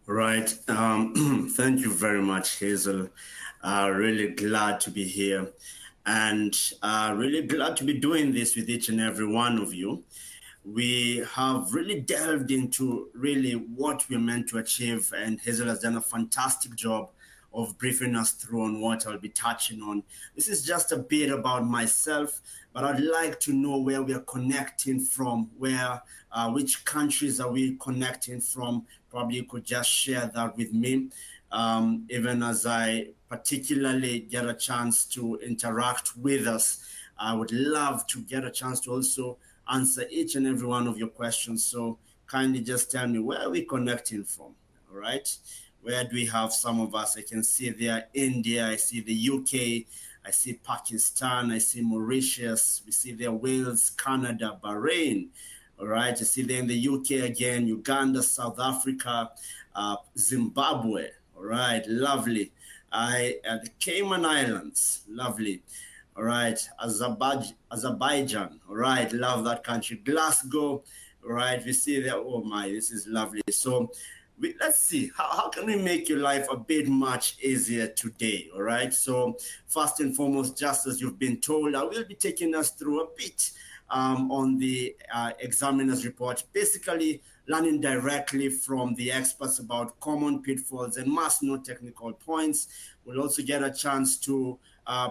Right. Thank you very much, Hazel. Really glad to be here and really glad to be doing this with each and every one of you. We have really delved into really what we're meant to achieve, and Hazel has done a fantastic job of briefing us through on what I'll be touching on. This is just a bit about myself, but I'd like to know where we are connecting from, which countries are we connecting from? Probably you could just share that with me, even as I particularly get a chance to interact with us. I would love to get a chance to also answer each and every one of your questions. So kindly just tell me where are we connecting from, all right? Where do we have some of us? I can see there India, I see the UK, I see Pakistan, I see Mauritius, we see there Wales, Canada, Bahrain, all right? I see there in the UK again, Uganda, South Africa, Zimbabwe, all right, lovely. The Cayman Islands, lovely. All right, Azerbaijan. All right, love that country. Glasgow. All right, we see there. Oh my, this is lovely. So let's see, how can we make your life a bit much easier today? All right, so first and foremost, just as you've been told, I will be taking us through a bit on the examiner's report, basically learning directly from the experts about common pitfalls and must know technical points. We'll also get a chance to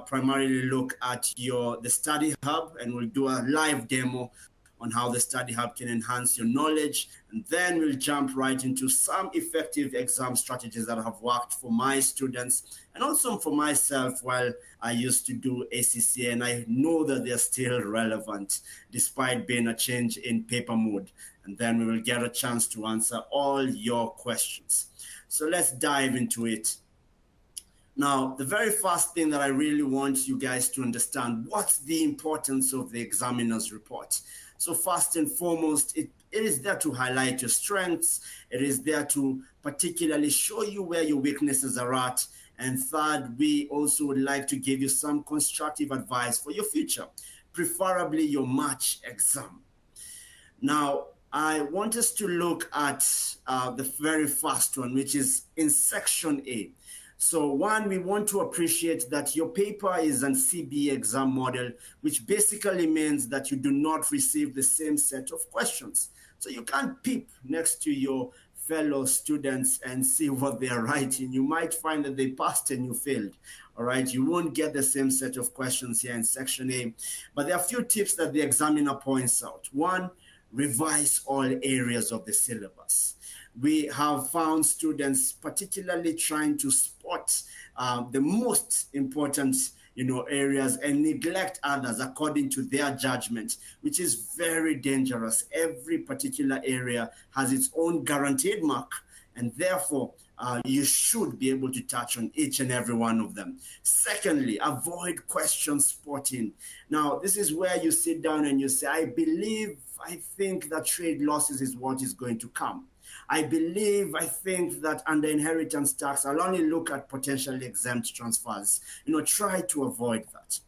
primarily look at the study hub, and we'll do a live demo on how the study hub can enhance your knowledge. And then we'll jump right into some effective exam strategies that have worked for my students and also for myself while I used to do ACCA, and I know that they're still relevant despite being a change in paper mode. And then we will get a chance to answer all your questions. So let's dive into it. Now, the very first thing that I really want you guys to understand, what's the importance of the examiner's report? So first and foremost, it is there to highlight your strengths. It is there to particularly show you where your weaknesses are at. And third, we also would like to give you some constructive advice for your future, preferably your March exam. Now, I want us to look at the very first one, which is in section A. So one, we want to appreciate that your paper is an CB exam model, which basically means that you do not receive the same set of questions. So you can't peep next to your fellow students and see what they are writing. You might find that they passed and you failed. All right, you won't get the same set of questions here in section A. But there are a few tips that the examiner points out. One, revise all areas of the syllabus. We have found students particularly trying to spot the most important areas and neglect others according to their judgment, which is very dangerous. Every particular area has its own guaranteed mark, and therefore you should be able to touch on each and every one of them. Secondly, avoid question spotting. Now, this is where you sit down and you say, I think that trade losses is what is going to come. I think that under inheritance tax, I'll only look at potentially exempt transfers. Try to avoid that.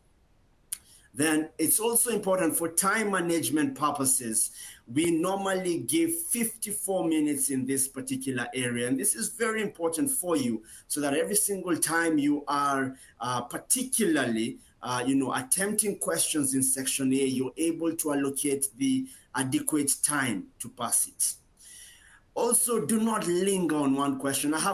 Then it's also important for time management purposes. We normally give 54 minutes in this particular area. And this is very important for you so that every single time you are particularly attempting questions in section A, you're able to allocate the adequate time to pass it. Also, do not linger on one question. I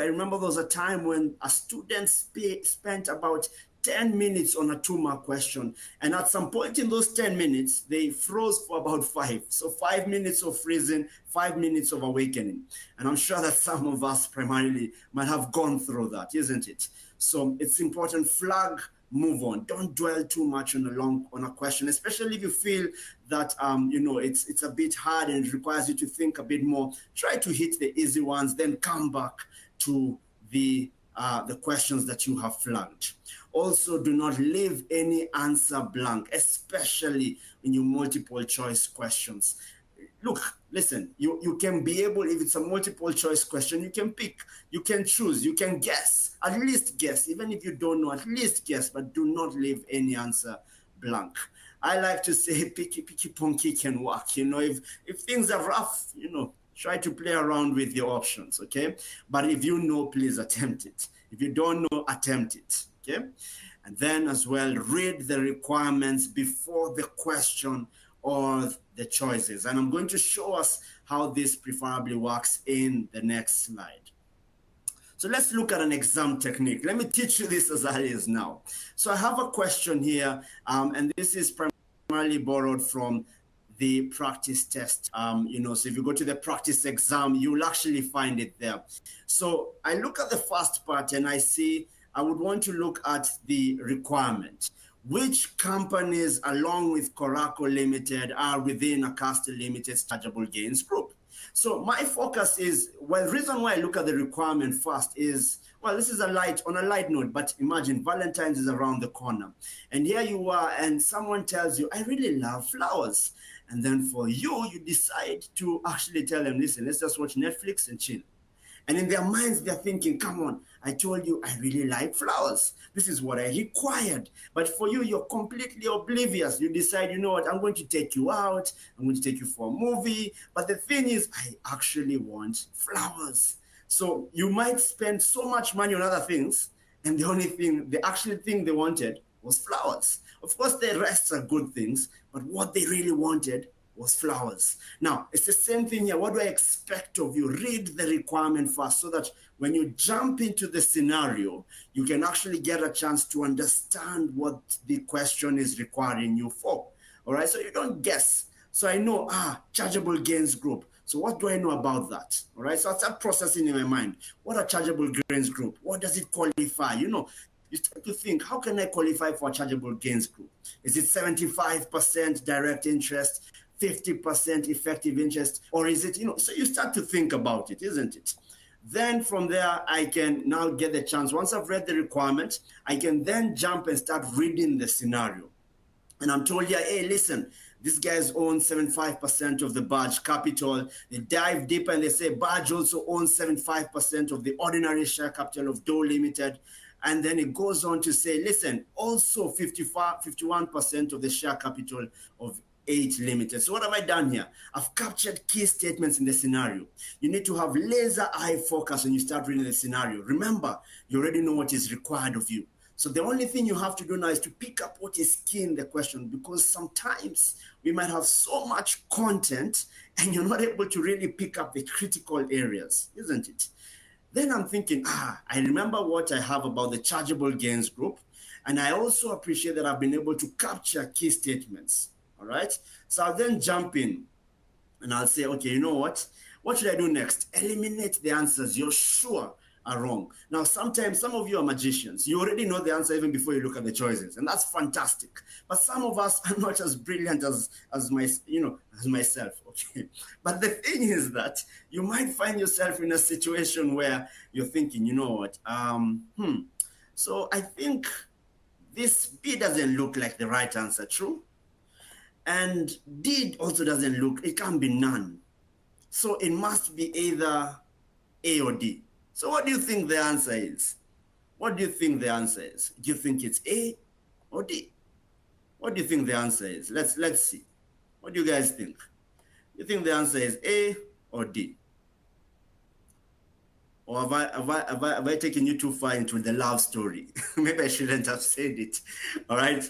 remember there was a time when a student spent about 10 minutes on a 2-mark question. And at some point in those 10 minutes, they froze for about 5. So 5 minutes of freezing, 5 minutes of awakening. And I'm sure that some of us primarily might have gone through that, isn't it? So it's important, flag, move on. Don't dwell too much on a question, especially if you feel that it's a bit hard and it requires you to think a bit more. Try to hit the easy ones, then come back to the questions that you have flagged. Also, do not leave any answer blank, especially in your multiple choice questions. Look, listen, you can be able, if it's a multiple choice question, you can pick, you can choose, you can guess, at least guess. Even if you don't know, at least guess, but do not leave any answer blank. I like to say picky ponky can work. If things are rough, Try to play around with your options, okay? But if you know, please attempt it. If you don't know, attempt it, okay? And then as well, read the requirements before the question or the choices. And I'm going to show us how this preferably works in the next slide. So let's look at an exam technique. Let me teach you this as early as now. So I have a question here, and this is primarily borrowed from the practice test. So if you go to the practice exam, you'll actually find it there. So I look at the first part and I see I would want to look at the requirement. Which companies, along with Coraco Limited, are within ACCA Limited's chargeable gains group? So my focus is, well, the reason why I look at the requirement first is, well, this is on a light note, but imagine Valentine's is around the corner. And here you are, and someone tells you, I really love flowers. And then for you, you decide to actually tell them, listen, let's just watch Netflix and chill. And in their minds, they're thinking, come on, I told you I really like flowers. This is what I required. But for you, you're completely oblivious. You decide, you know what, I'm going to take you out. I'm going to take you for a movie. But the thing is, I actually want flowers. So you might spend so much money on other things, and the actual thing they wanted was flowers. Of course, the rest are good things, but what they really wanted was flowers. Now, it's the same thing here. What do I expect of you? Read the requirement first so that when you jump into the scenario, you can actually get a chance to understand what the question is requiring you for. All right, so you don't guess. So I know, chargeable gains group. So what do I know about that? All right, so I start processing in my mind. What are chargeable gains group? What does it qualify? You start to think, how can I qualify for a chargeable gains group? Is it 75% direct interest, 50% effective interest, or is it, so you start to think about it, isn't it? Then from there, I can now get the chance. Once I've read the requirement, I can then jump and start reading the scenario. And I'm told, hey, listen, these guys own 75% of the Badge capital. They dive deeper and they say Badge also owns 75% of the ordinary share capital of Doe Limited. And then it goes on to say, listen, also 51% of the share capital of 8 Limited. So what have I done here? I've captured key statements in the scenario. You need to have laser eye focus when you start reading the scenario. Remember, you already know what is required of you. So the only thing you have to do now is to pick up what is key in the question, because sometimes we might have so much content and you're not able to really pick up the critical areas, isn't it? Then I'm thinking, I remember what I have about the chargeable gains group. And I also appreciate that I've been able to capture key statements. All right. So I'll then jump in and I'll say, okay, you know what? What should I do next? Eliminate the answers you're sure are wrong. Now, sometimes some of you are magicians. You already know the answer even before you look at the choices, and that's fantastic. But some of us are not as brilliant as myself. Okay. But the thing is that you might find yourself in a situation where you're thinking, you know what? So I think this B doesn't look like the right answer, true? And D also doesn't look, it can't be none. So it must be either A or D. So what do you think the answer is? What do you think the answer is? Do you think it's A or D? What do you think the answer is? Let's see. What do you guys think? You think the answer is A or D? Or have I taken you too far into the love story? Maybe I shouldn't have said it. All right.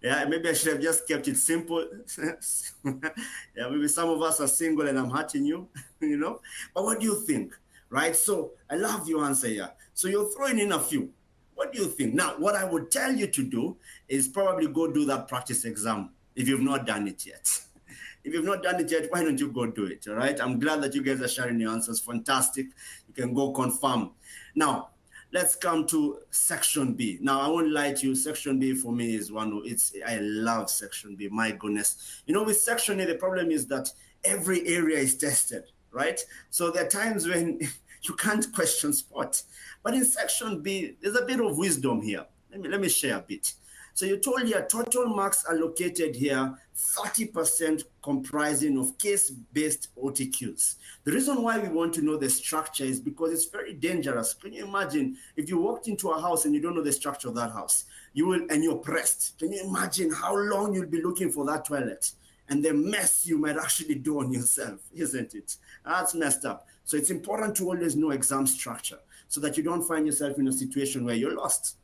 Yeah, maybe I should have just kept it simple. Yeah, maybe some of us are single and I'm hurting you, But what do you think? Right? So I love your answer here. So you're throwing in a few. What do you think? Now, what I would tell you to do is probably go do that practice exam if you've not done it yet. If you've not done it yet, why don't you go do it? All right. I'm glad that you guys are sharing your answers. Fantastic. You can go confirm. Now, let's come to section B. Now, I won't lie to you. Section B for me is I love section B. My goodness. With section A, the problem is that every area is tested, right? So there are times when you can't question spot. But in section B, there's a bit of wisdom here. Let me share a bit. So you told here total marks allocated here, 30% comprising of case-based OTQs. The reason why we want to know the structure is because it's very dangerous. Can you imagine if you walked into a house and you don't know the structure of that house, and you're pressed? Can you imagine how long you'll be looking for that toilet? and the mess you might actually do on yourself, isn't it? That's messed up. So it's important to always know exam structure so that you don't find yourself in a situation where you're lost.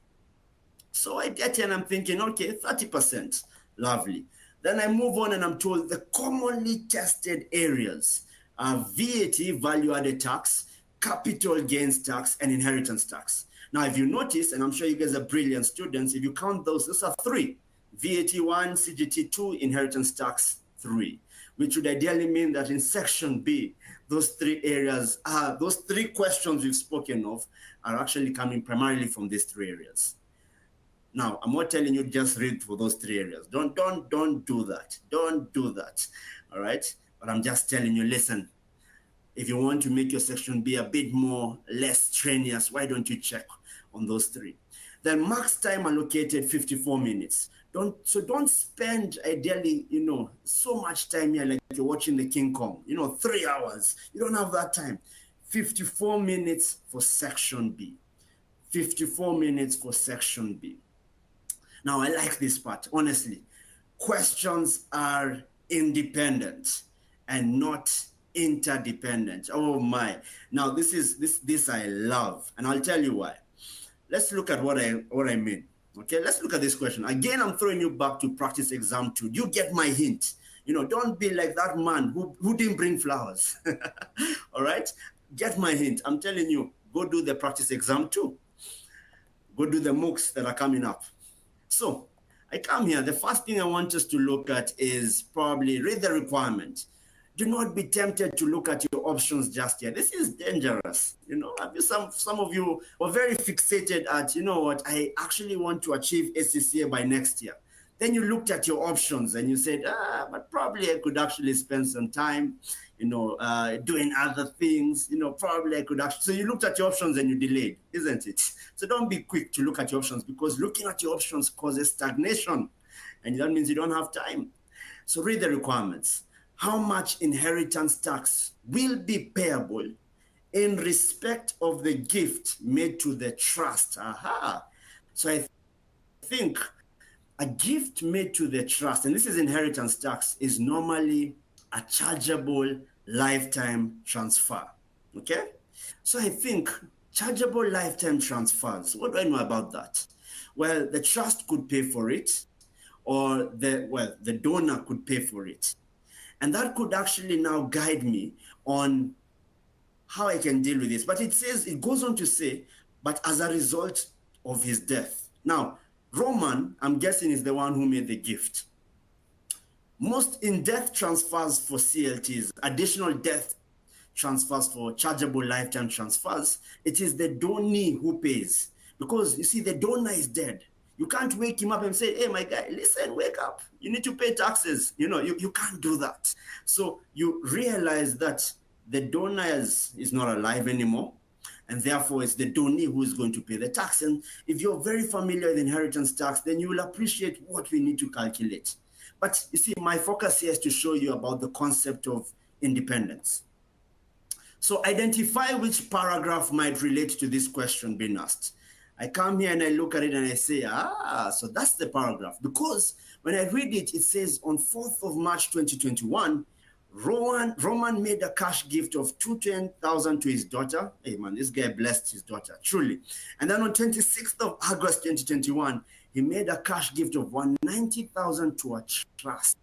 So I get here and I'm thinking, okay, 30%, lovely. Then I move on and I'm told the commonly tested areas are VAT, value-added tax, capital gains tax, and inheritance tax. Now, if you notice, and I'm sure you guys are brilliant students, if you count those are three. VAT 1, CGT 2, inheritance tax 3, which would ideally mean that in section B, those three areas, those three questions we've spoken of are actually coming primarily from these three areas. Now, I'm not telling you just read for those three areas. Don't do that. Don't do that. All right? But I'm just telling you, listen, if you want to make your section be a bit less strenuous, why don't you check on those three? Then max time allocated 54 minutes. Don't spend ideally, so much time here like you're watching the King Kong, 3 hours. You don't have that time. 54 minutes for section B. 54 minutes for section B. Now, I like this part, honestly. Questions are independent and not interdependent. Oh my. Now, this I love, and I'll tell you why. Let's look at what I mean. Okay, let's look at this question. Again, I'm throwing you back to practice exam 2. You get my hint. Don't be like that man who didn't bring flowers. All right? Get my hint. I'm telling you, go do the practice exam 2. Go do the MOOCs that are coming up. So I come here. The first thing I want us to look at is probably read the requirement. Do not be tempted to look at your options just yet. This is dangerous. Some of you were very fixated at, I actually want to achieve ACCA by next year. Then you looked at your options and you said, but probably I could actually spend some time, doing other things, probably I could actually. So you looked at your options and you delayed, isn't it? So don't be quick to look at your options, because looking at your options causes stagnation, and that means you don't have time. So read the requirements. How much inheritance tax will be payable in respect of the gift made to the trust? Aha. So I think a gift made to the trust, and this is inheritance tax, is normally a chargeable lifetime transfer. Okay? So I think chargeable lifetime transfers, what do I know about that? Well, the trust could pay for it, or the donor could pay for it. And that could actually now guide me on how I can deal with this. But it goes on to say, but as a result of his death. Now, Roman, I'm guessing, is the one who made the gift. Most in-death transfers for CLTs, additional death transfers for chargeable lifetime transfers, it is the donee who pays. Because, you see, the donor is dead. You can't wake him up and say, hey, my guy, listen, wake up. You need to pay taxes. You can't do that. So you realize that the donor is not alive anymore, and therefore it's the donee who is going to pay the tax. And if you're very familiar with inheritance tax, then you will appreciate what we need to calculate. But you see, my focus here is to show you about the concept of independence. So identify which paragraph might relate to this question being asked. I come here and I look at it and I say, so that's the paragraph. Because when I read it, it says on 4th of March 2021, Roman made a cash gift of $210,000 to his daughter. Hey man, this guy blessed his daughter, truly. And then on 26th of August 2021, he made a cash gift of $190,000 to a trust.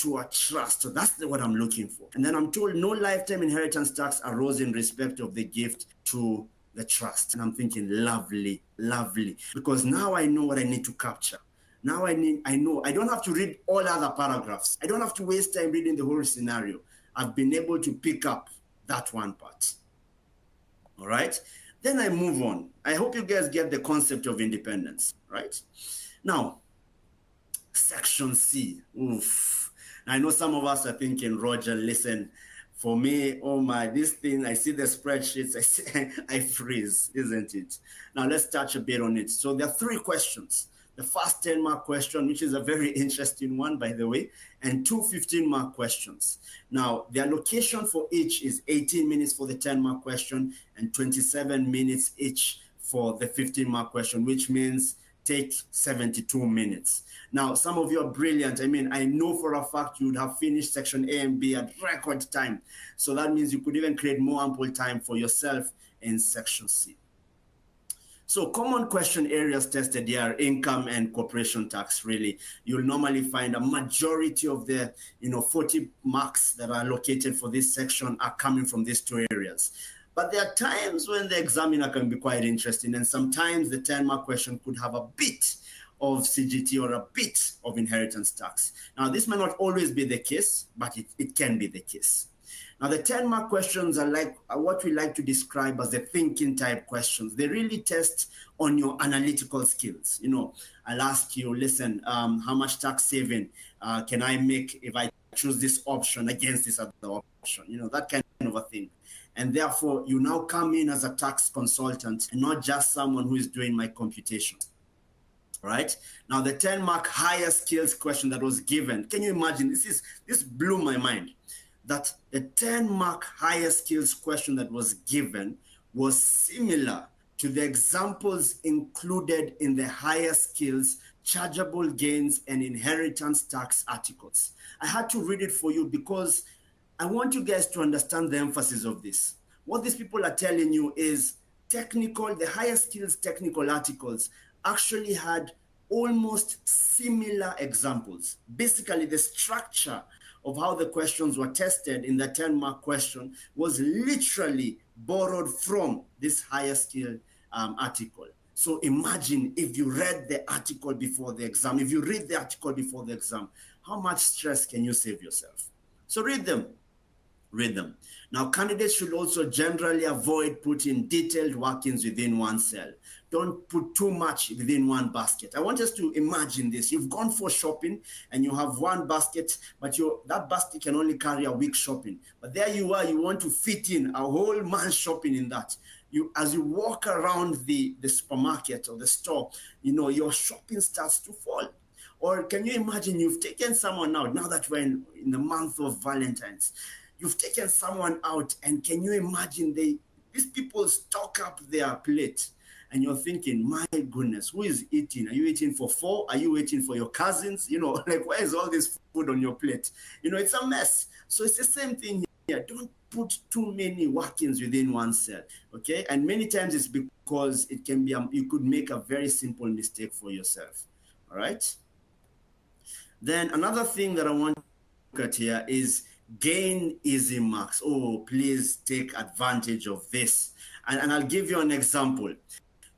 To a trust. So that's what I'm looking for. And then I'm told no lifetime inheritance tax arose in respect of the gift to the trust. And I'm thinking, lovely, lovely. Because now I know what I need to capture. Now I know. I don't have to read all other paragraphs. I don't have to waste time reading the whole scenario. I've been able to pick up that one part. All right? Then I move on. I hope you guys get the concept of independence, right? Now, section C. Oof. I know some of us are thinking, Roger, listen, for me, oh my, this thing, I see the spreadsheets, I freeze, isn't it? Now let's touch a bit on it. So there are 3 questions. The first 10-mark question, which is a very interesting one, by the way, and 2 15-mark questions. Now, the allocation for each is 18 minutes for the 10-mark question and 27 minutes each for the 15-mark question, which means take 72 minutes. Now, some of you are brilliant. I mean, I know for a fact you would have finished section A and B at record time. So that means you could even create more ample time for yourself in section C. So common question areas tested here are income and corporation tax, really. You'll normally find a majority of the 40 marks that are allocated for this section are coming from these two areas. But there are times when the examiner can be quite interesting, and sometimes the 10-mark question could have a bit of CGT or a bit of inheritance tax. Now, this may not always be the case, but it can be the case. Now, the 10-mark questions are what we like to describe as the thinking type questions. They really test on your analytical skills. I'll ask you, listen, how much tax saving can I make if I choose this option against this other option? That kind of a thing. And therefore, you now come in as a tax consultant and not just someone who is doing my computation. Right? Now, the 10-mark higher skills question that was given, can you imagine? This blew my mind. That the 10-mark higher skills question that was given was similar to the examples included in the higher skills, chargeable gains, and inheritance tax articles. I had to read it for you because I want you guys to understand the emphasis of this. What these people are telling you is the higher skills technical articles actually had almost similar examples. Basically, the structure of how the questions were tested in the 10-mark question was literally borrowed from this higher skill article. So imagine if you read the article before the exam. If you read the article before the exam, how much stress can you save yourself? So read them. Read them. Now, candidates should also generally avoid putting detailed workings within one cell. Don't put too much within one basket. I want us to imagine this. You've gone for shopping and you have one basket, but that basket can only carry a week's shopping. But there you are, you want to fit in a whole month's shopping in that. As you walk around the supermarket or the store, your shopping starts to fall. Or can you imagine you've taken someone out, now that we're in the month of Valentine's, you've taken someone out, and can you imagine these people stock up their plate, and you're thinking, my goodness, who is eating? Are you eating for 4? Are you eating for your cousins? Where is all this food on your plate? It's a mess. So it's the same thing here. Don't put too many workings within one cell, okay? And many times it's because it can be, you could make a very simple mistake for yourself, all right? Then another thing that I want to look at here is gain easy marks. Oh, please take advantage of this. And I'll give you an example.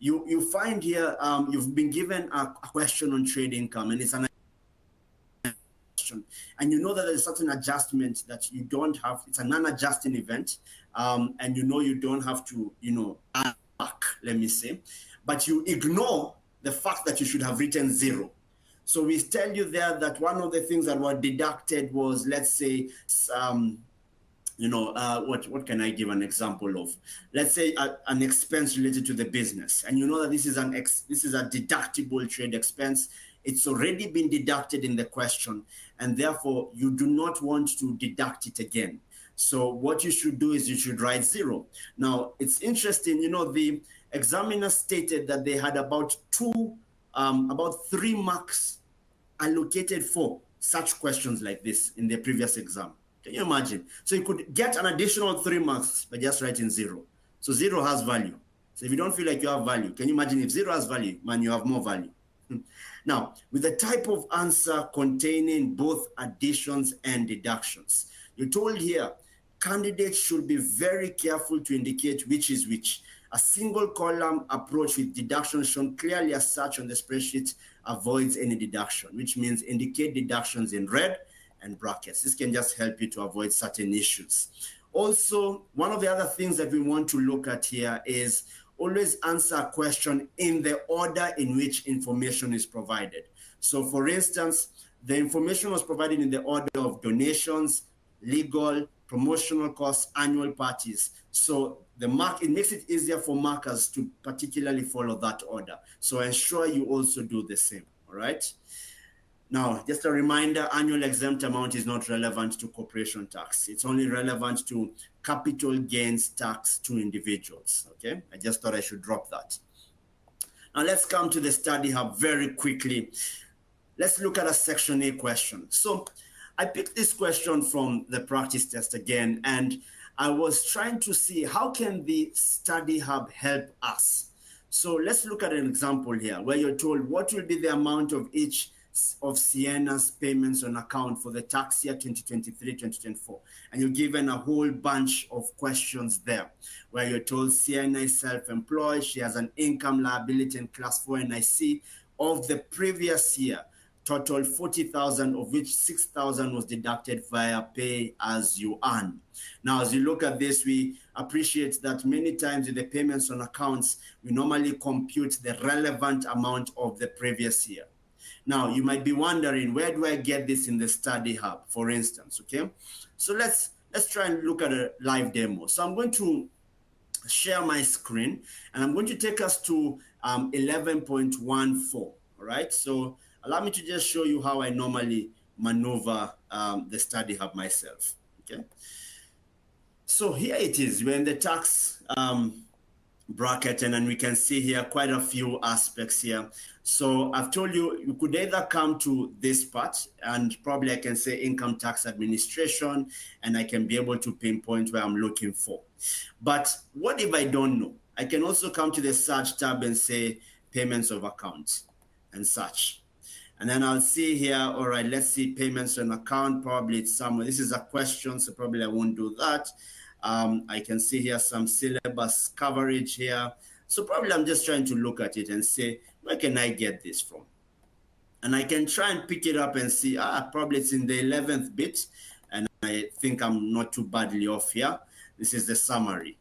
You find here, you've been given a question on trade income, and it's an question. And you know that there's certain adjustment that you don't have. It's a non-adjusting event. And you don't have to, add back, let me say. But you ignore the fact that you should have written 0. So we tell you there that one of the things that were deducted was, let's say, what can I give an example of? Let's say an expense related to the business, and you know that this is a deductible trade expense. It's already been deducted in the question, and therefore you do not want to deduct it again. So what you should do is you should write 0. Now it's interesting, the examiner stated that they had about 3 marks allocated for such questions like this in the previous exam. Can you imagine? So you could get an additional 3 marks by just writing 0. So 0 has value. So if you don't feel like you have value, can you imagine if 0 has value, man, you have more value. Now, with the type of answer containing both additions and deductions, you're told here, candidates should be very careful to indicate which is which. A single column approach with deductions shown clearly as such on the spreadsheet avoids any deduction, which means indicate deductions in red and brackets. This can just help you to avoid certain issues. Also, one of the other things that we want to look at here is always answer a question in the order in which information is provided. So for instance, the information was provided in the order of donations, legal, promotional costs, annual parties. So it makes it easier for markers to particularly follow that order. So ensure you also do the same, all right? Now, just a reminder, annual exempt amount is not relevant to corporation tax. It's only relevant to capital gains tax to individuals, okay? I just thought I should drop that. Now let's come to the study hub very quickly. Let's look at a section A question. So I picked this question from the practice test again, and I was trying to see how can the study hub help us. So let's look at an example here where you're told what will be the amount of each of Sienna's payments on account for the tax year 2023-2024. And you're given a whole bunch of questions there where you're told Sienna is self-employed, she has an income liability in class 4 NIC of the previous year, total 40,000, of which 6,000 was deducted via pay as you earn. Now, as you look at this, we appreciate that many times with the payments on accounts, we normally compute the relevant amount of the previous year. Now, you might be wondering, where do I get this in the study hub, for instance, okay? So let's try and look at a live demo. So I'm going to share my screen, and I'm going to take us to 11.14, all right? So allow me to just show you how I normally maneuver the study hub myself, okay? So here it is, we're in the tax bracket, and then we can see here quite a few aspects here. So I've told you, you could either come to this part, and probably I can say income tax administration, and I can be able to pinpoint where I'm looking for. But what if I don't know? I can also come to the search tab and say payments of account and such. And then I'll see here, all right, let's see payments on account. Probably it's somewhere. This is a question, so probably I won't do that. I can see here some syllabus coverage here. So probably I'm just trying to look at it and say, where can I get this from? And I can try and pick it up and see, probably it's in the 11th bit. And I think I'm not too badly off here. This is the summary.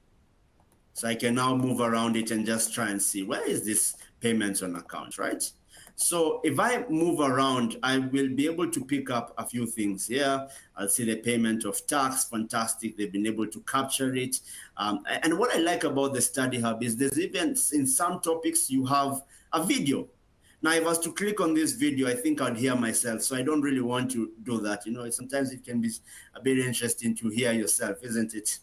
So I can now move around it and just try and see, where is this payments on account, right? So if I move around, I will be able to pick up a few things here. I'll see the payment of tax, fantastic. They've been able to capture it. And what I like about the study hub is there's even, in some topics, you have a video. Now, if I was to click on this video, I think I'd hear myself. So I don't really want to do that. You know, sometimes it can be a bit interesting to hear yourself, isn't it?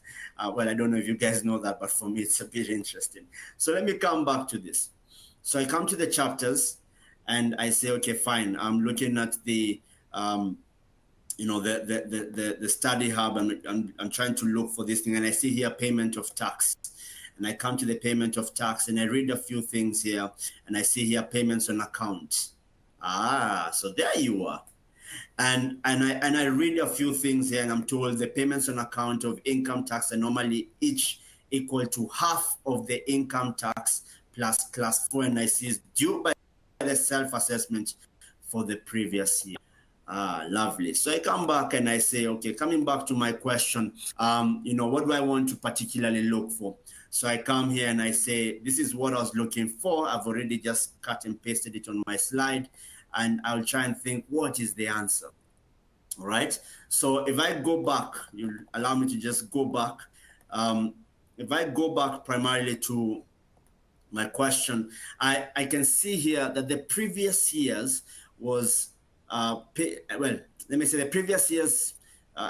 Well, I don't know if you guys know that, but for me, it's a bit interesting. So let me come back to this. So I come to the chapters, and I say, okay, fine. I'm looking at the, the study hub, and I'm trying to look for this thing, and I see here payment of tax, and I come to the payment of tax, and I read a few things here, and I see here payments on account. So there you are, and I read a few things here, and I'm told the payments on account of income tax are normally each equal to half of the income tax plus class 4 NIC is due by the self-assessment for the previous year. Lovely. So I come back and I say, okay, coming back to my question, what do I want to particularly look for? So I come here and I say, this is what I was looking for. I've already just cut and pasted it on my slide, and I'll try and think, what is the answer? All right. So if I go back, you allow me to just go back. If I go back primarily to my question, I can see here that the previous years was, let me say the previous year's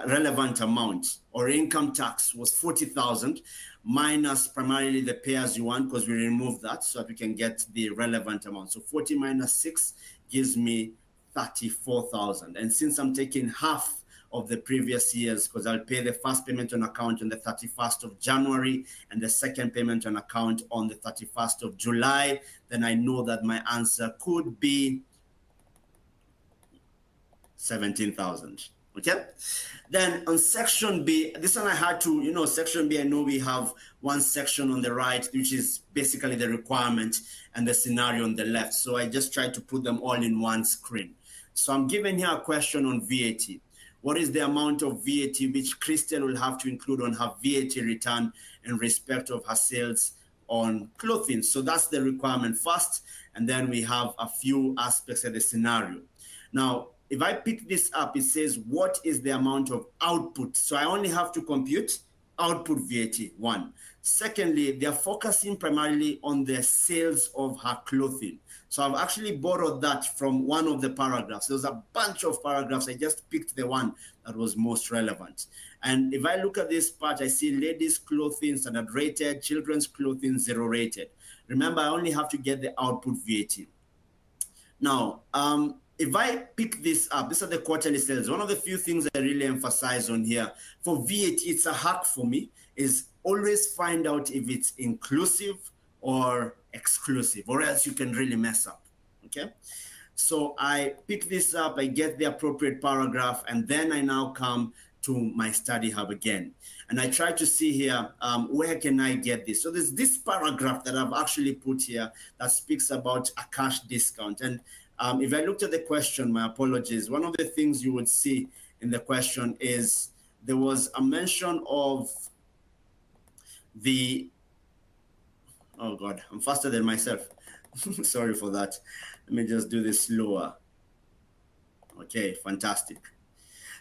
relevant amount or income tax was 40,000 minus primarily the pay as you earn, because we removed that so that we can get the relevant amount. So 40 minus 6 gives me 34,000. And since I'm taking half of the previous years, because I'll pay the first payment on account on the 31st of January and the second payment on account on the 31st of July, then I know that my answer could be 17,000. Okay. Then on section B, this one I had to, section B, I know we have one section on the right, which is basically the requirement, and the scenario on the left. So I just tried to put them all in one screen. So I'm given here a question on VAT. What is the amount of VAT which Christian will have to include on her VAT return in respect of her sales on clothing? So that's the requirement first, and then we have a few aspects of the scenario. Now, if I pick this up, it says, what is the amount of output? So I only have to compute output VAT, one. Secondly, they're focusing primarily on the sales of her clothing. So I've actually borrowed that from one of the paragraphs. There's a bunch of paragraphs. I just picked the one that was most relevant. And if I look at this part, I see ladies' clothing, standard rated, children's clothing, 0 rated. Remember, I only have to get the output VAT. Now, if I pick this up, these are the quarterly sales. One of the few things I really emphasize on here for VAT, it's a hack for me, is always find out if it's inclusive or exclusive, or else you can really mess up, okay? So I pick this up, I get the appropriate paragraph, and then I now come to my study hub again. And I try to see here, where can I get this? So there's this paragraph that I've actually put here that speaks about a cash discount. And if I looked at the question, my apologies, one of the things you would see in the question is there was a mention of the, oh God, I'm faster than myself. Sorry for that. Let me just do this slower. Okay, fantastic.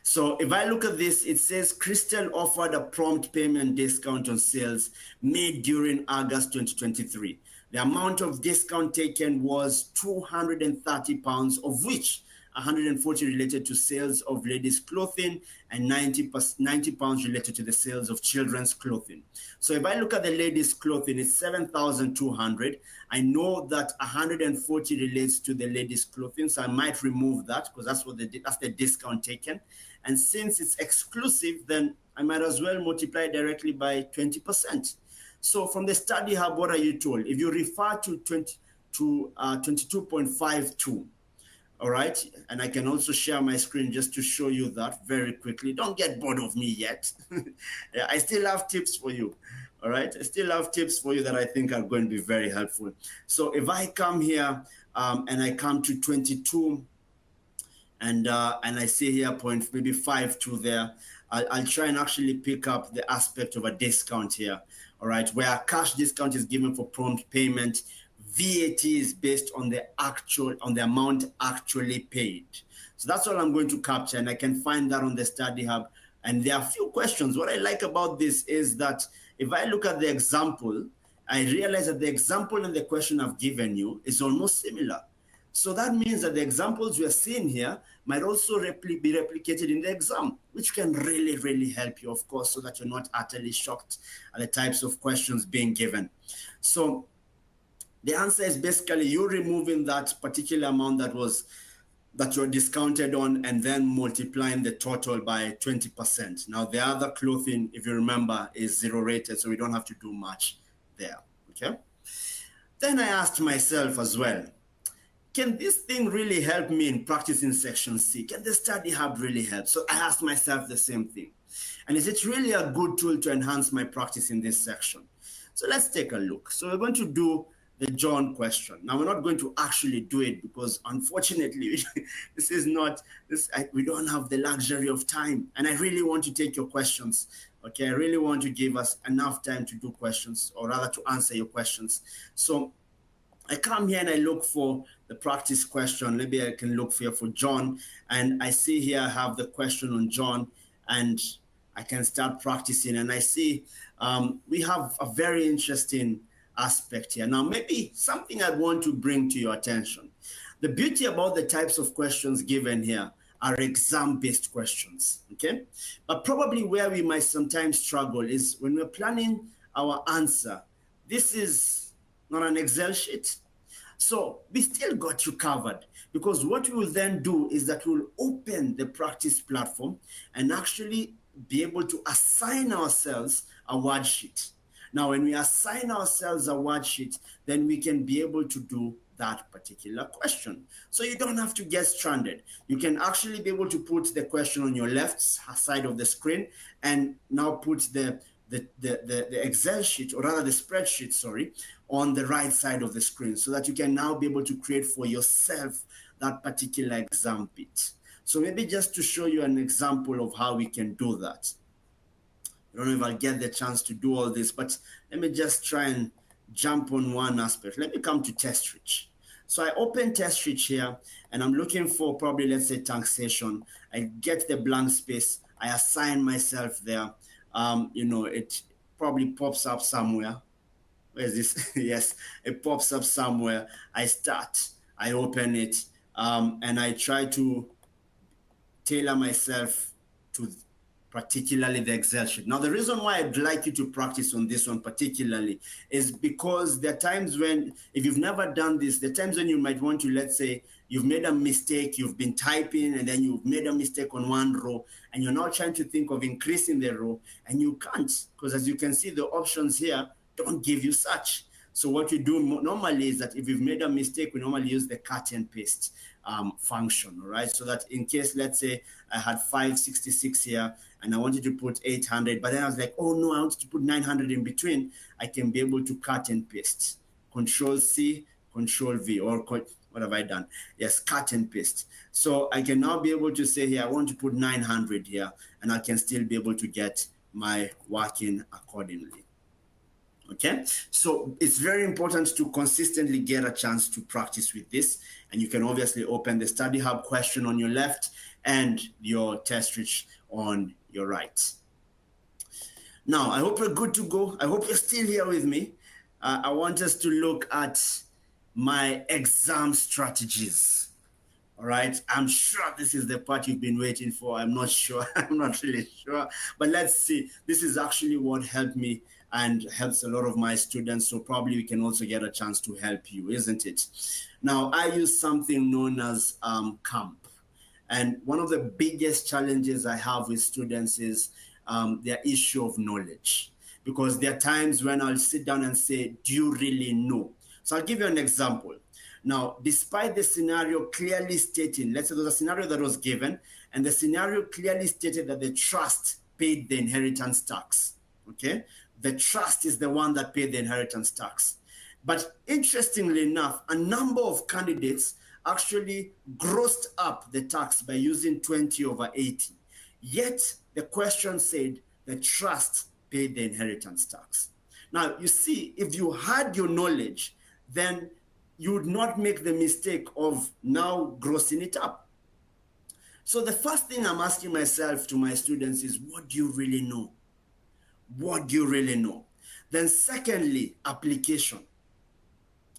So if I look at this, it says Crystal offered a prompt payment discount on sales made during August 2023. The amount of discount taken was £230, of which 140 related to sales of ladies' clothing and 90 pounds related to the sales of children's clothing. So if I look at the ladies' clothing, it's 7,200. I know that 140 relates to the ladies' clothing, so I might remove that because that's the discount taken. And since it's exclusive, then I might as well multiply directly by 20%. So from the study hub, what are you told? If you refer to 22.52, all right, and I can also share my screen just to show you that very quickly. Don't get bored of me yet. Yeah, I still have tips for you, all right? I still have tips for you that I think are going to be very helpful. So if I come here and I come to 22, and I see here point maybe 5.2 there, I'll try and actually pick up the aspect of a discount here, all right, where a cash discount is given for prompt payment. VAT is based on the amount actually paid. So that's all I'm going to capture, and I can find that on the study hub. And there are a few questions. What I like about this is that if I look at the example, I realize that the example and the question I've given you is almost similar. So that means that the examples we are seeing here might also be replicated in the exam, which can really, really help you, of course, so that you're not utterly shocked at the types of questions being given. So the answer is basically you removing that particular amount that you're discounted on and then multiplying the total by 20%. Now the other clothing, if you remember, is 0 rated, so we don't have to do much there, okay? Then I asked myself as well, can this thing really help me in practicing section C? Can the study hub really help? So I asked myself the same thing. And is it really a good tool to enhance my practice in this section? So let's take a look. So we're going to do the John question. Now, we're not going to actually do it because, unfortunately, we don't have the luxury of time. And I really want to take your questions, okay? I really want to give us enough time to do questions, or rather to answer your questions. So I come here and I look for the practice question. Maybe I can look here for John. And I see here I have the question on John, and I can start practicing. And I see we have a very interesting aspect here. Now, maybe something I want to bring to your attention. The beauty about the types of questions given here are exam-based questions, okay? But probably where we might sometimes struggle is when we're planning our answer. This is not an Excel sheet. So we still got you covered, because what we will then do is that we'll open the practice platform and actually be able to assign ourselves a word sheet. Now, when we assign ourselves a word sheet, then we can be able to do that particular question. So you don't have to get stranded. You can actually be able to put the question on your left side of the screen and now put the Excel sheet, or rather the spreadsheet, sorry, on the right side of the screen, so that you can now be able to create for yourself that particular exam bit. So maybe just to show you an example of how we can do that. I don't know if I'll get the chance to do all this, but let me just try and jump on one aspect. Let me come to test rich. So I open test rich here, and I'm looking for probably, let's say, taxation. I get the blank space. I assign myself there. it probably pops up somewhere. Where is this? Yes, it pops up somewhere. I open it, and I try to tailor myself to particularly the Excel sheet. Now, the reason why I'd like you to practice on this one particularly is because there are times when, if you've never done this, there are times when you might want to, let's say, you've made a mistake, you've been typing, and then you've made a mistake on one row, and you're now trying to think of increasing the row, and you can't, because as you can see, the options here don't give you such. So what you do normally is that if you've made a mistake, we normally use the cut and paste function, all right? So that in case, let's say I had 566 here and I wanted to put 800, but then I was like, oh no, I wanted to put 900 in between, I can be able to cut and paste. Control C, Control V, or what have I done? Yes, cut and paste. So I can now be able to say here, I want to put 900 here, and I can still be able to get my working accordingly. Okay, so it's very important to consistently get a chance to practice with this, and you can obviously open the study hub question on your left and your test reach on your right. Now, I hope we're good to go. I hope you're still here with me. I want us to look at my exam strategies. All right, I'm sure this is the part you've been waiting for. I'm not sure. I'm not really sure, but let's see. This is actually what helped me and helps a lot of my students. So probably we can also get a chance to help you, isn't it? Now, I use something known as CAMP. And one of the biggest challenges I have with students is their issue of knowledge. Because there are times when I'll sit down and say, do you really know? So I'll give you an example. Now, despite the scenario clearly stating, let's say there's a scenario that was given, and the scenario clearly stated that the trust paid the inheritance tax, okay? The trust is the one that paid the inheritance tax. But interestingly enough, a number of candidates actually grossed up the tax by using 20/80. Yet the question said the trust paid the inheritance tax. Now, you see, if you had your knowledge, then you would not make the mistake of now grossing it up. So the first thing I'm asking myself to my students is, what do you really know? What do you really know? Then secondly, application.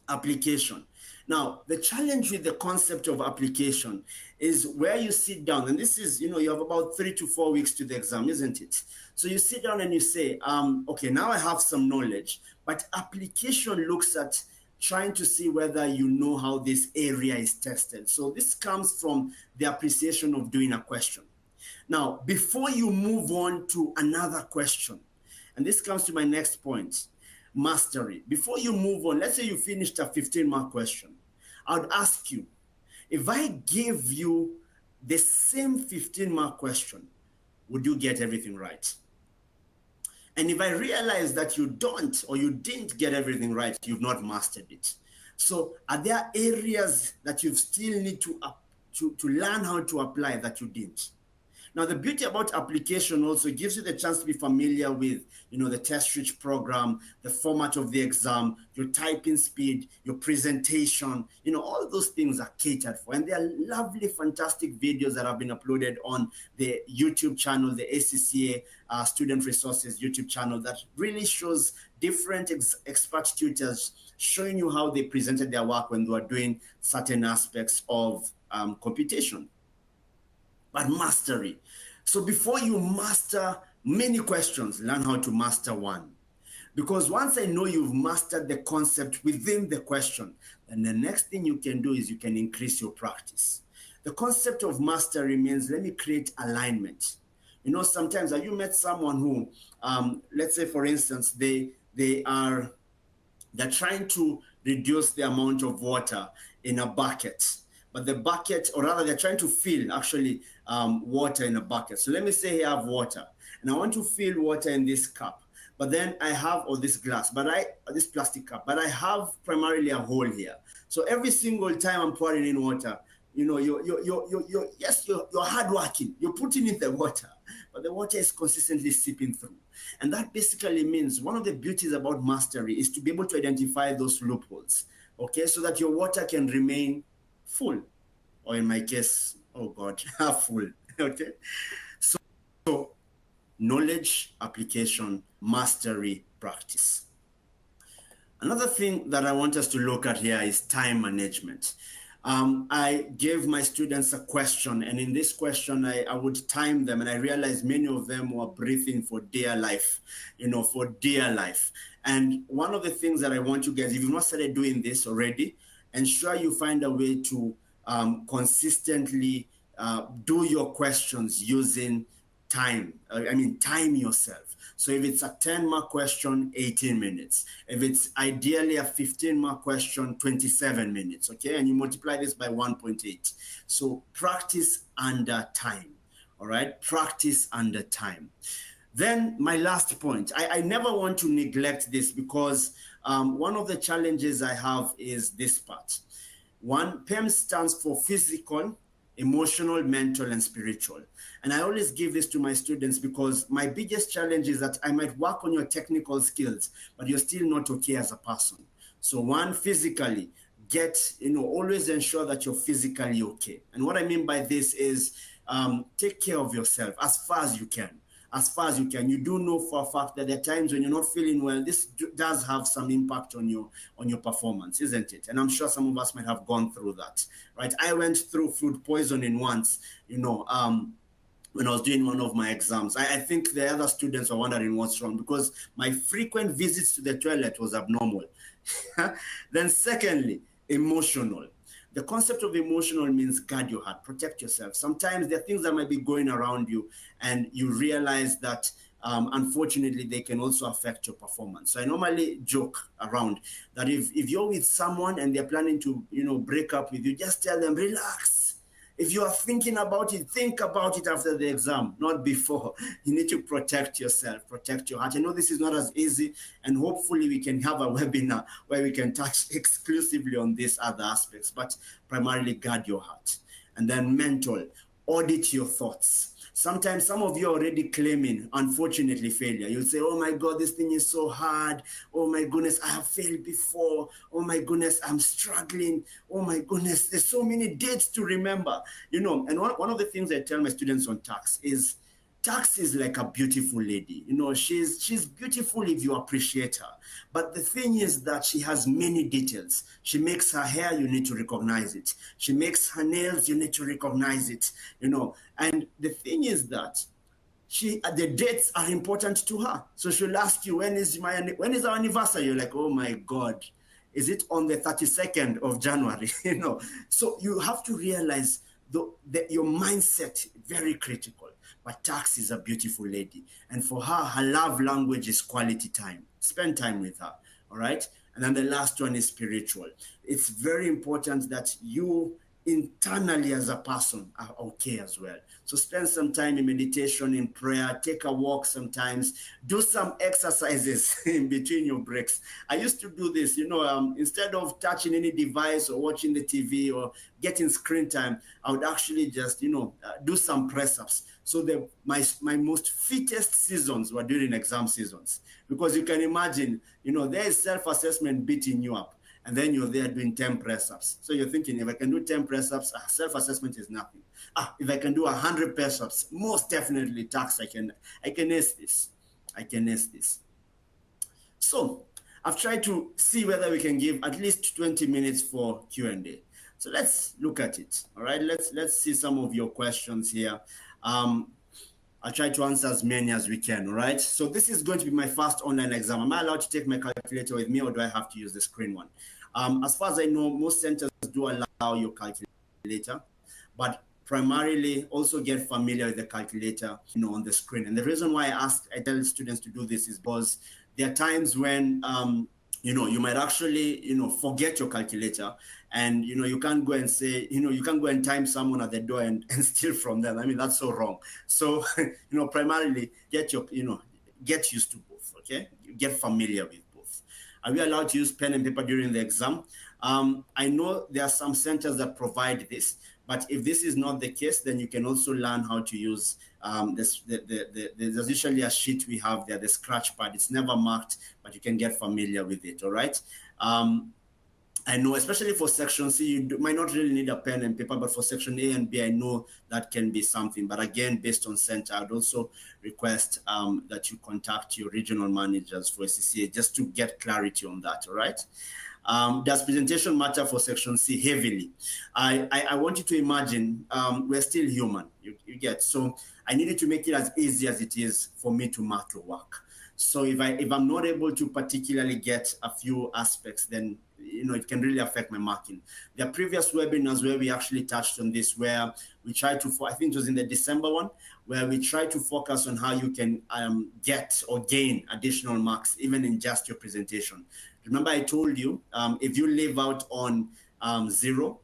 Application. Now, the challenge with the concept of application is where you sit down, and this is, you have about 3 to 4 weeks to the exam, isn't it? So you sit down and you say, okay, now I have some knowledge, but application looks at trying to see whether you know how this area is tested. So this comes from the appreciation of doing a question. Now, before you move on to another question, and this comes to my next point, mastery. Before you move on, let's say you finished a 15-mark question. I would ask you, if I give you the same 15-mark question, would you get everything right? And if I realize that you don't, or you didn't get everything right, you've not mastered it. So are there areas that you still need to learn how to apply that you didn't? Now, the beauty about application also gives you the chance to be familiar with, the test rich program, the format of the exam, your typing speed, your presentation, all those things are catered for. And there are lovely, fantastic videos that have been uploaded on the YouTube channel, the ACCA Student Resources YouTube channel, that really shows different expert tutors showing you how they presented their work when they were doing certain aspects of computation. But mastery. So before you master many questions, learn how to master one. Because once I know you've mastered the concept within the question, then the next thing you can do is you can increase your practice. The concept of mastery means, let me create alignment. Sometimes have you met someone who, let's say for instance, they're trying to reduce the amount of water in a bucket. But the bucket, or rather they're trying to fill actually water in a bucket. So let me say I have water and I want to fill water in this cup, but then I have, or this glass, this plastic cup, but I have primarily a hole here. So every single time I'm pouring in water, you're hardworking, you're putting in the water, but the water is consistently seeping through. And that basically means one of the beauties about mastery is to be able to identify those loopholes, okay, so that your water can remain full, or in my case, oh God, half full, okay? So knowledge, application, mastery, practice. Another thing that I want us to look at here is time management. I gave my students a question, and in this question, I would time them, and I realized many of them were breathing for dear life, for dear life. And one of the things that I want you guys, if you've not started doing this already, ensure you find a way to consistently do your questions using time. Time yourself. So if it's a 10-mark question, 18 minutes. If it's ideally a 15-mark question, 27 minutes, okay? And you multiply this by 1.8. So practice under time, all right? Practice under time. Then my last point, I never want to neglect this because one of the challenges I have is this part. One, PEMS stands for physical, emotional, mental, and spiritual. And I always give this to my students because my biggest challenge is that I might work on your technical skills, but you're still not okay as a person. So one, physically, always ensure that you're physically okay. And what I mean by this is take care of yourself as far as you can. As far as you can. You do know for a fact that there are times when you're not feeling well. This does have some impact on your performance, isn't it? And I'm sure some of us might have gone through that, right? I went through food poisoning once, when I was doing one of my exams. I think the other students were wondering what's wrong because my frequent visits to the toilet was abnormal. Then secondly, emotional. The concept of emotional means guard your heart, protect yourself. Sometimes there are things that might be going around you and you realize that unfortunately they can also affect your performance. So I normally joke around that if you're with someone and they're planning to break up with you, just tell them, relax. If you are thinking about it, think about it after the exam, not before. You need to protect yourself, protect your heart. I know this is not as easy, and hopefully we can have a webinar where we can touch exclusively on these other aspects, but primarily guard your heart. And then mental, audit your thoughts. Sometimes some of you are already claiming, unfortunately, failure. You'll say, oh my God, this thing is so hard. Oh my goodness, I have failed before. Oh my goodness, I'm struggling. Oh my goodness, there's so many dates to remember. And one of the things I tell my students on tax is like a beautiful lady. She's beautiful if you appreciate her. But the thing is that she has many details. She makes her hair, you need to recognize it. She makes her nails, you need to recognize it. And the thing is that the dates are important to her. So she'll ask you, when is our anniversary? You're like, oh my God, is it on the 32nd of January? So you have to realize that your mindset very critical. But tax is a beautiful lady. And for her love language is quality time. Spend time with her, all right? And then the last one is spiritual. It's very important that you internally as a person are okay as well. So spend some time in meditation, in prayer, take a walk sometimes, do some exercises in between your breaks. I used to do this, instead of touching any device or watching the TV or getting screen time, I would actually just, do some press-ups. So my most fittest seasons were during exam seasons, because you can imagine, there is self-assessment beating you up. And then you're there doing 10 press-ups. So you're thinking, if I can do 10 press-ups, self-assessment is nothing. If I can do 100 press-ups, most definitely tax, I can ace this. I can ace this. So I've tried to see whether we can give at least 20 minutes for Q&A. So let's look at it, all right? Let's see some of your questions here. I'll try to answer as many as we can, all right? So this is going to be my first online exam. Am I allowed to take my calculator with me, or do I have to use the screen one? As far as I know, most centers do allow your calculator, but primarily also get familiar with the calculator, on the screen. And the reason why I tell students to do this is because there are times when, you might actually, forget your calculator, and, you can't go and say, you can't go and time someone at the door and steal from them. I mean, that's so wrong. So, primarily get used to both, okay? Get familiar with both. Are we allowed to use pen and paper during the exam? I know there are some centers that provide this, but if this is not the case, then you can also learn how to use there's usually a sheet we have there, the scratch pad. It's never marked, but you can get familiar with it, all right? I know, especially for section C, you might not really need a pen and paper, but for section A and B, I know that can be something. But again, based on center, I'd also request that you contact your regional managers for ACCA just to get clarity on that, all right? Does presentation matter for section C? Heavily. I want you to imagine we're still human, you get. So I needed to make it as easy as it is for me to mark your work. So if I'm not able to particularly get a few aspects, then it can really affect my marking. There are previous webinars where we actually touched on this, where we tried to, I think it was in the December one, where we tried to focus on how you can get or gain additional marks, even in just your presentation. Remember I told you, if you leave out on 0,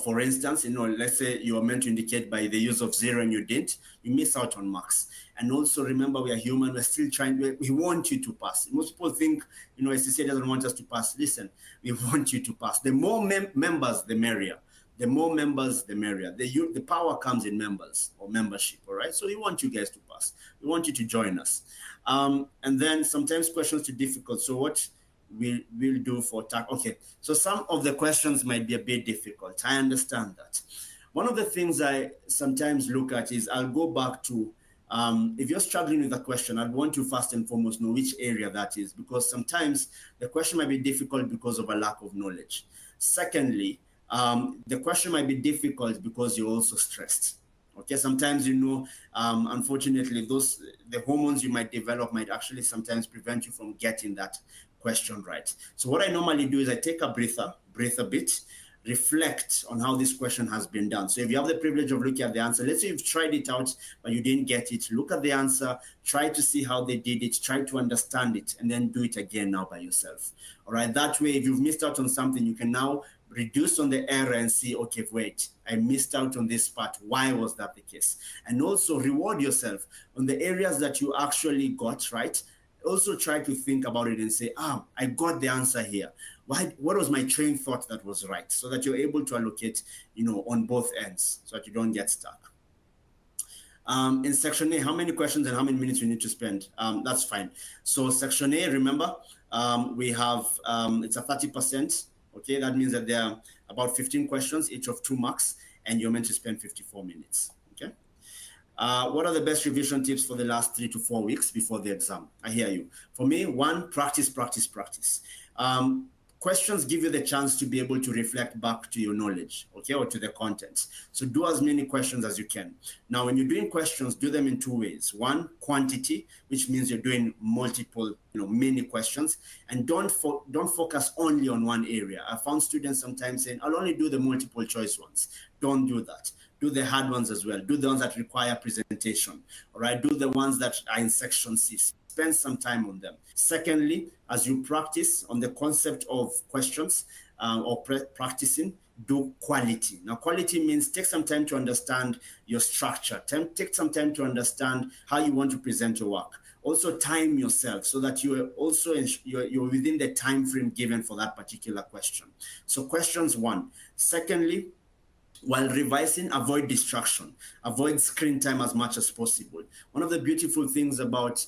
for instance, let's say you are meant to indicate by the use of 0 and you didn't, you miss out on marks. And also remember, we are human, we're still trying, we want you to pass. Most people think, ACCA doesn't want us to pass. Listen, we want you to pass. The more members, the merrier. The more members, the merrier. The power comes in members or membership, all right? So we want you guys to pass. We want you to join us. And then sometimes questions too difficult. So what we'll do for TAC. Okay, so some of the questions might be a bit difficult. I understand that. One of the things I sometimes look at is I'll go back to, if you're struggling with a question, I'd want to first and foremost know which area that is, because sometimes the question might be difficult because of a lack of knowledge. Secondly, the question might be difficult because you're also stressed. Okay, sometimes, unfortunately, the hormones you might develop might actually sometimes prevent you from getting that question right. So what I normally do is I take a breathe a bit, reflect on how this question has been done. So if you have the privilege of looking at the answer, let's say you've tried it out, but you didn't get it, look at the answer, try to see how they did it, try to understand it, and then do it again now by yourself. All right, that way, if you've missed out on something, you can now reduce on the error and see, okay, wait, I missed out on this part. Why was that the case? And also reward yourself on the areas that you actually got right. Also try to think about it and say, I got the answer here. What was my train thought that was right? So that you're able to allocate, on both ends so that you don't get stuck. In section A, how many questions and how many minutes you need to spend? That's fine. So section A, remember, we have, it's a 30%. Okay, that means that there are about 15 questions, each of 2 marks, and you're meant to spend 54 minutes. Okay. What are the best revision tips for the last 3 to 4 weeks before the exam? I hear you. For me, 1, practice. Questions give you the chance to be able to reflect back to your knowledge, okay, or to the content. So do as many questions as you can. Now, when you're doing questions, do them in 2 ways. 1, quantity, which means you're doing multiple, many questions, and don't focus only on one area. I found students sometimes saying, I'll only do the multiple choice ones. Don't do that. Do the hard ones as well. Do the ones that require presentation, all right? Do the ones that are in section C. Spend some time on them. Secondly, as you practice on the concept of questions or practicing, do quality. Now, quality means take some time to understand your structure. Take some time to understand how you want to present your work. Also, time yourself so that you are also you're within the time frame given for that particular question. So, questions 1. Secondly, while revising, avoid distraction, avoid screen time as much as possible. One of the beautiful things about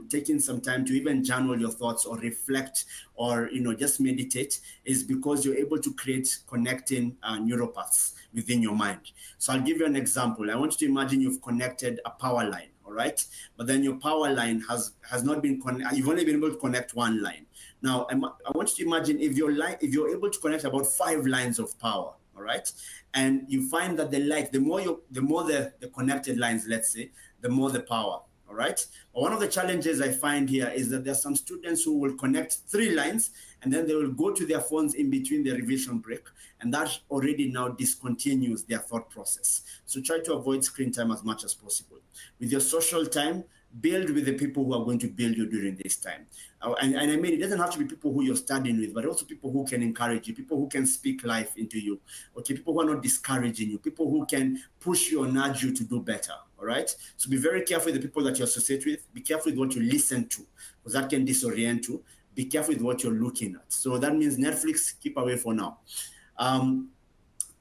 taking some time to even journal your thoughts or reflect or just meditate is because you're able to create connecting neural paths within your mind. So I'll give you an example. I want you to imagine you've connected a power line, all right? But then your power line has not been you've only been able to connect one line. Now I want you to imagine if you're able to connect about 5 lines of power, all right? And you find that the light, the more the connected lines, let's say, the more the power, all right? But one of the challenges I find here is that there's some students who will connect 3 lines and then they will go to their phones in between the revision break, and that already now discontinues their thought process. So try to avoid screen time as much as possible. With your social time, build with the people who are going to build you during this time. And I mean, it doesn't have to be people who you're studying with, but also people who can encourage you, people who can speak life into you, okay, people who are not discouraging you, people who can push you or nudge you to do better, all right? So be very careful with the people that you associate with. Be careful with what you listen to, because that can disorient you. Be careful with what you're looking at. So that means Netflix, keep away for now.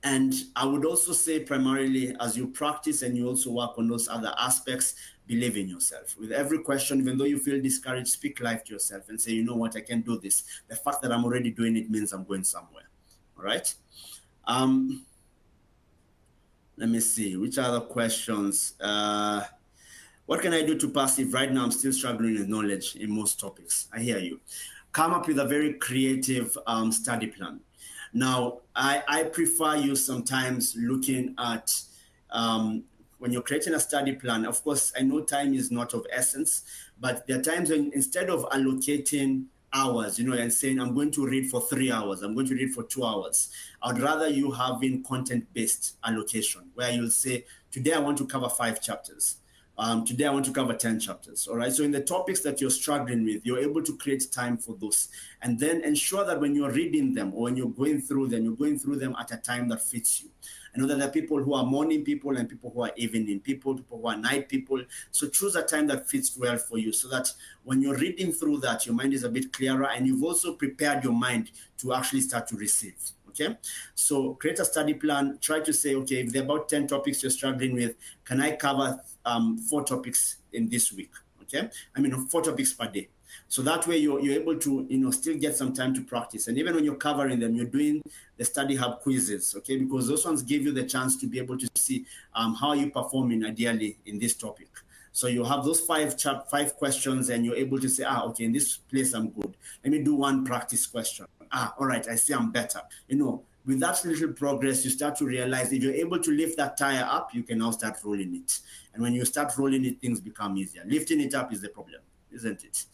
And I would also say primarily as you practice and you also work on those other aspects, believe in yourself. With every question, even though you feel discouraged, speak life to yourself and say, you know what, I can do this. The fact that I'm already doing it means I'm going somewhere. All right. Let me see, which other questions? What can I do to pass if right now I'm still struggling with knowledge in most topics? I hear you. Come up with a very creative study plan. Now, I prefer you sometimes looking at, when you're creating a study plan, of course, I know time is not of essence, but there are times when instead of allocating hours, and saying, I'm going to read for 3 hours, I'm going to read for 2 hours, I'd rather you having content-based allocation, where you'll say, today I want to cover 5 chapters. Today I want to cover 10 chapters. All right. So in the topics that you're struggling with, you're able to create time for those, and then ensure that when you're reading them or when you're going through them, you're going through them at a time that fits you. I know that there are people who are morning people and people who are evening people, people who are night people. So choose a time that fits well for you, so that when you're reading through that, your mind is a bit clearer and you've also prepared your mind to actually start to receive. Okay, so create a study plan. Try to say, okay, if there are about 10 topics you're struggling with, can I cover 4 topics in this week? Okay, 4 topics per day. So that way you're able to still get some time to practice. And even when you're covering them, you're doing the study hub quizzes, okay, because those ones give you the chance to be able to see how you performing ideally in this topic. So you have those 5 questions, and you're able to say, okay, in this place I'm good. Let me do 1 practice question. All right, I see I'm better. With that little progress, you start to realize if you're able to lift that tire up, you can now start rolling it. And when you start rolling it, things become easier. Lifting it up is the problem, isn't it?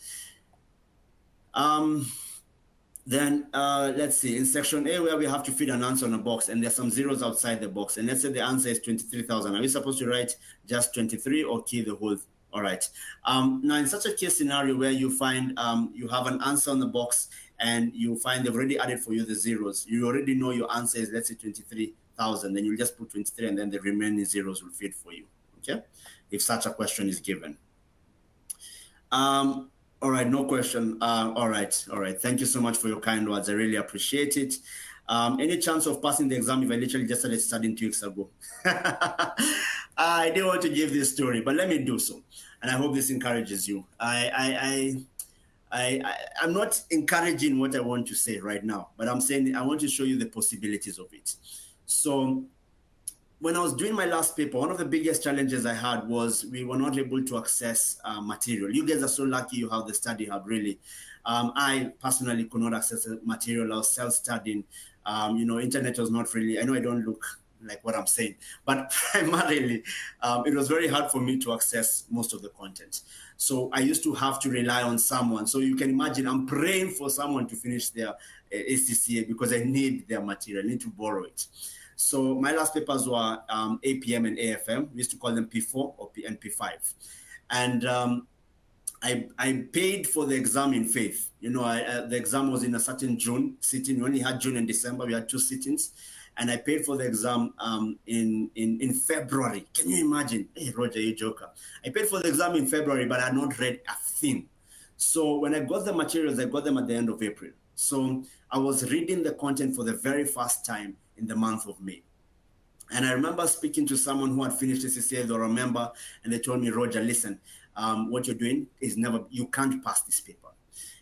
Then let's see, in section A, where we have to feed an answer on a box, and there's some zeros outside the box, and let's say the answer is 23,000. Are we supposed to write just 23 or key the whole? All right. Now, in such a case scenario where you find you have an answer on the box and you find they've already added for you the zeros, you already know your answer is, let's say, 23,000, then you'll just put 23 and then the remaining zeros will feed for you, okay, if such a question is given. All right, no question. All right. Thank you so much for your kind words. I really appreciate it. Any chance of passing the exam if I literally just started studying 2 weeks ago? I didn't want to give this story, but let me do so. And I hope this encourages you. I'm not encouraging what I want to say right now, but I'm saying I want to show you the possibilities of it. So when I was doing my last paper, one of the biggest challenges I had was we were not able to access material. You guys are so lucky you have the study hub, really. I personally could not access the material. I was self-studying. Internet was not really, I know I don't look like what I'm saying, but primarily it was very hard for me to access most of the content. So I used to have to rely on someone. So you can imagine I'm praying for someone to finish their ACCA because I need their material, I need to borrow it. So my last papers were APM and AFM. We used to call them P4 or P5. And I paid for the exam in faith. The exam was in a certain June sitting. We only had June and December. We had 2 sittings. And I paid for the exam in February. Can you imagine? Hey, Roger, you joker. I paid for the exam in February, but I had not read a thing. So when I got the materials, I got them at the end of April. So I was reading the content for the very first time in the month of May. And I remember speaking to someone who had finished ACCA, they'll remember, and they told me, Roger, listen, what you're doing is you can't pass this paper.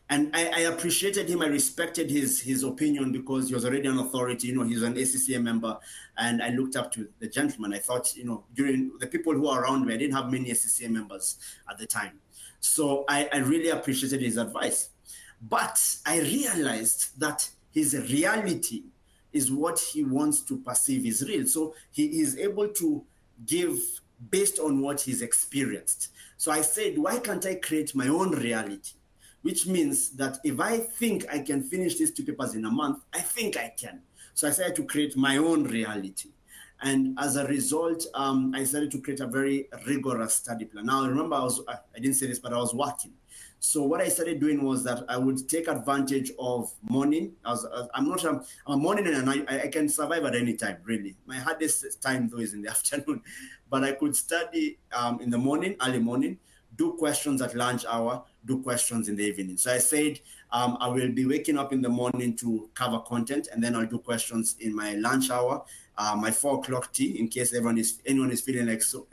And I appreciated him. I respected his opinion because he was already an authority. He's an ACCA member. And I looked up to the gentleman. I thought, during the people who are around me, I didn't have many ACCA members at the time. So I really appreciated his advice. But I realized that his reality is what he wants to perceive is real. So he is able to give based on what he's experienced. So I said, why can't I create my own reality? Which means that if I think I can finish these 2 papers in a month, I think I can. So I started to create my own reality. And as a result, I started to create a very rigorous study plan. Now, remember, I didn't say this, but I was working. So what I started doing was that I would take advantage of morning. I'm a morning and a night. I can survive at any time, really. My hardest time, though, is in the afternoon. But I could study in the morning, early morning, do questions at lunch hour, do questions in the evening. So I said I will be waking up in the morning to cover content, and then I'll do questions in my lunch hour, my 4 o'clock tea, in case anyone is feeling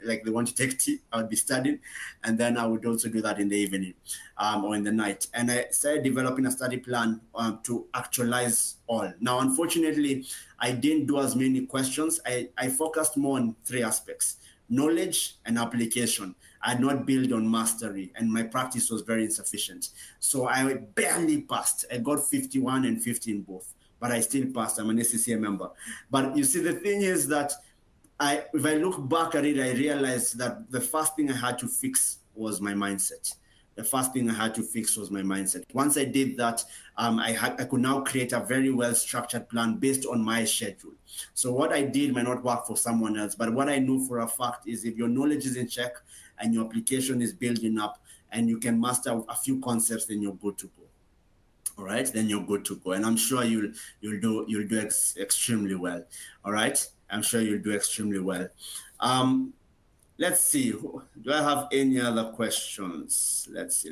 like they want to take tea. I'll be studying, and then I would also do that in the evening or in the night. And I started developing a study plan to actualize all. Now, unfortunately, I didn't do as many questions. I focused more on 3 aspects: knowledge and application. I had not built on mastery, and my practice was very insufficient. So I barely passed. I got 51 and 50 in both, but I still passed. I'm an ACCA member. But you see, the thing is that if I look back at it, I realized that the first thing I had to fix was my mindset. The first thing I had to fix was my mindset. Once I did that, I could now create a very well-structured plan based on my schedule. So what I did might not work for someone else, but what I know for a fact is if your knowledge is in check and your application is building up and you can master a few concepts, then you're good to go. All right, then you're good to go, and I'm sure you'll do extremely well. All right, I'm sure you'll do extremely well. Let's see. Do I have any other questions? Let's see.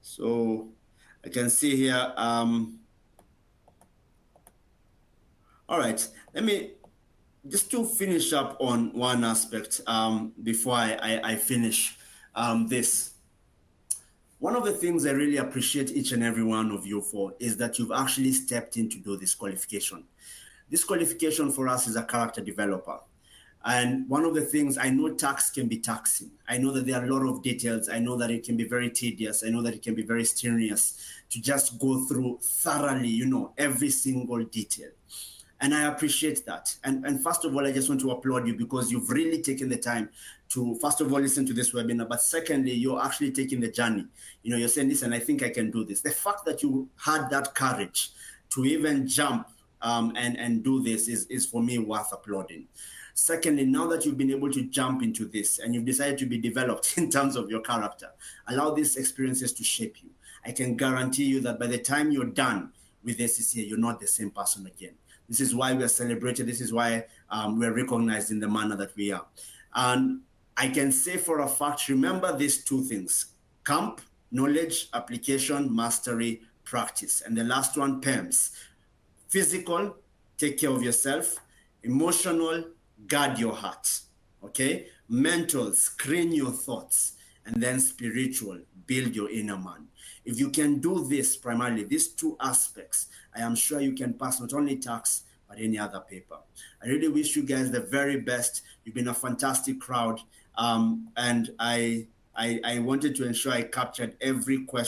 So I can see here. All right. Let me just to finish up on one aspect before I finish this. One of the things I really appreciate each and every one of you for is that you've actually stepped in to do this qualification. This qualification for us is a character developer. And one of the things, I know tax can be taxing. I know that there are a lot of details. I know that it can be very tedious. I know that it can be very strenuous to just go through thoroughly, every single detail. And I appreciate that. And first of all, I just want to applaud you because you've really taken the time to, first of all, listen to this webinar. But secondly, you're actually taking the journey. You're saying, listen, I think I can do this. The fact that you had that courage to even jump and do this is for me worth applauding. Secondly, now that you've been able to jump into this and you've decided to be developed in terms of your character, allow these experiences to shape you. I can guarantee you that by the time you're done with ACCA, you're not the same person again. This is why we are celebrated. This is why we're recognized in the manner that we are. And I can say for a fact, remember these 2 things: CAMP, knowledge, application, mastery, practice. And the last one, PEMS. Physical, take care of yourself. Emotional, guard your heart. Okay? Mental, screen your thoughts. And then spiritual, build your inner man. If you can do this primarily, these 2 aspects, I am sure you can pass not only tax, but any other paper. I really wish you guys the very best. You've been a fantastic crowd. And I wanted to ensure I captured every question.